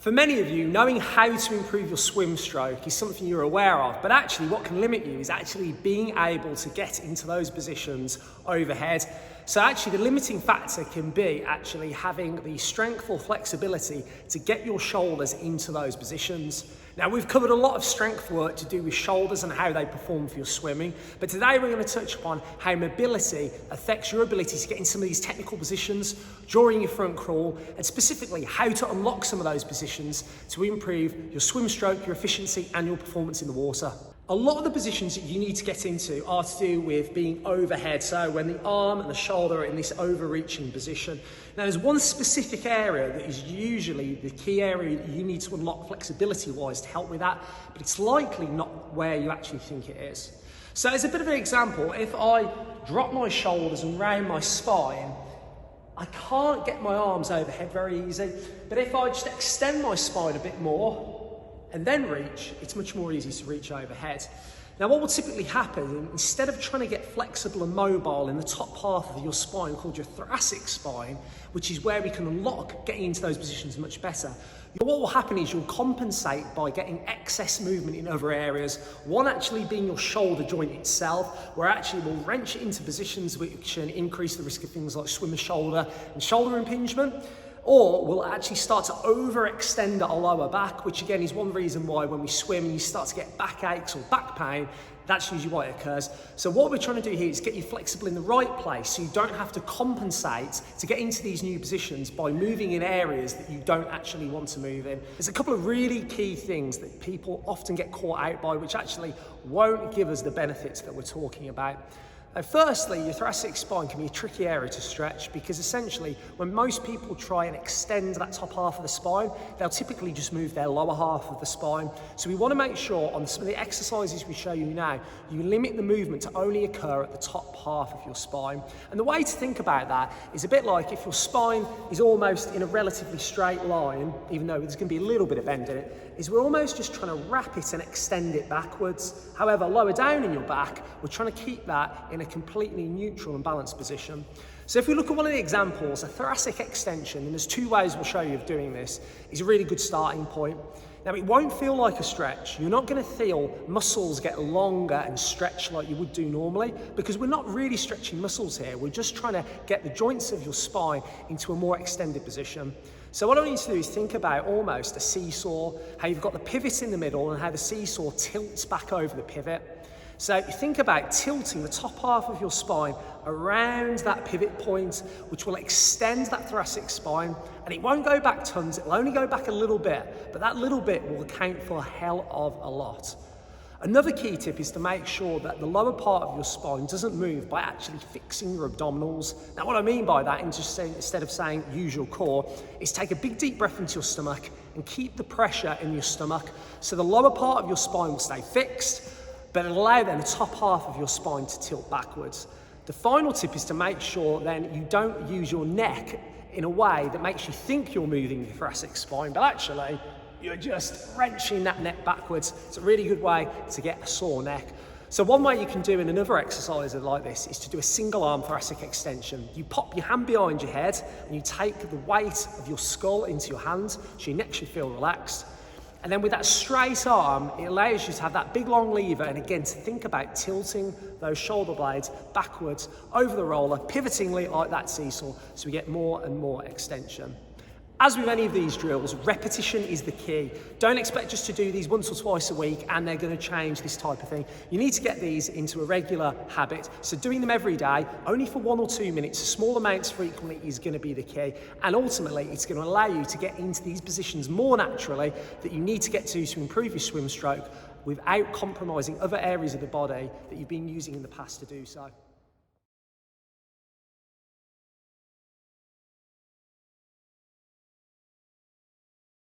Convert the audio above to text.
For many of you, knowing how to improve your swim stroke is something you're aware of, but actually what can limit you is actually being able to get into those positions overhead. So actually the limiting factor can be actually having the strength or flexibility to get your shoulders into those positions. Now we've covered a lot of strength work to do with shoulders and how they perform for your swimming, but today we're going to touch upon how mobility affects your ability to get in some of these technical positions during your front crawl, and specifically how to unlock some of those positions to improve your swim stroke, your efficiency and your performance in the water. A lot of the positions that you need to get into are to do with being overhead, so when the arm and the shoulder are in this overreaching position. Now there's one specific area that is usually the key area that you need to unlock flexibility-wise to help with that, but it's likely not where you actually think it is. So as a bit of an example, if I drop my shoulders and round my spine, I can't get my arms overhead very easy, but if I just extend my spine a bit more, and then reach, it's much more easy to reach overhead. Now what will typically happen, instead of trying to get flexible and mobile in the top half of your spine called your thoracic spine, which is where we can unlock getting into those positions much better, what will happen is you'll compensate by getting excess movement in other areas. One actually being your shoulder joint itself, where actually we'll wrench it into positions which can increase the risk of things like swimmer shoulder and shoulder impingement. Or we'll actually start to overextend our lower back, which again is one reason why when we swim and you start to get backaches or back pain, that's usually why it occurs. So what we're trying to do here is get you flexible in the right place so you don't have to compensate to get into these new positions by moving in areas that you don't actually want to move in. There's a couple of really key things that people often get caught out by, which actually won't give us the benefits that we're talking about. Firstly, your thoracic spine can be a tricky area to stretch because essentially when most people try and extend that top half of the spine, they'll typically just move their lower half of the spine. So we want to make sure on some of the exercises we show you now, you limit the movement to only occur at the top half of your spine. And the way to think about that is a bit like if your spine is almost in a relatively straight line, even though there's going to be a little bit of bend in it, is we're almost just trying to wrap it and extend it backwards. However, lower down in your back, we're trying to keep that in a completely neutral and balanced position. So if we look at one of the examples, a thoracic extension, and there's two ways we'll show you of doing this, is a really good starting point. Now it won't feel like a stretch. You're not going to feel muscles get longer and stretch like you would do normally, because we're not really stretching muscles here. We're just trying to get the joints of your spine into a more extended position. So what I want you to do is think about almost a seesaw, how you've got the pivot in the middle and how the seesaw tilts back over the pivot. So you think about tilting the top half of your spine around that pivot point, which will extend that thoracic spine, and it won't go back tons, it'll only go back a little bit, but that little bit will account for a hell of a lot. Another key tip is to make sure that the lower part of your spine doesn't move by actually fixing your abdominals. Now what I mean by that, instead of saying use your core, is take a big deep breath into your stomach and keep the pressure in your stomach so the lower part of your spine will stay fixed, but allow then the top half of your spine to tilt backwards. The final tip is to make sure then you don't use your neck in a way that makes you think you're moving the thoracic spine, but actually you're just wrenching that neck backwards. It's a really good way to get a sore neck. So one way you can do in another exercise like this is to do a single arm thoracic extension. You pop your hand behind your head and you take the weight of your skull into your hands so your neck should feel relaxed. And then with that straight arm, it allows you to have that big long lever and again to think about tilting those shoulder blades backwards over the roller, pivoting like that seesaw so we get more and more extension. As with any of these drills, repetition is the key. Don't expect just to do these once or twice a week and they're going to change this type of thing. You need to get these into a regular habit. So doing them every day, only for 1 or 2 minutes, small amounts frequently is going to be the key. And ultimately, it's going to allow you to get into these positions more naturally that you need to get to improve your swim stroke without compromising other areas of the body that you've been using in the past to do so.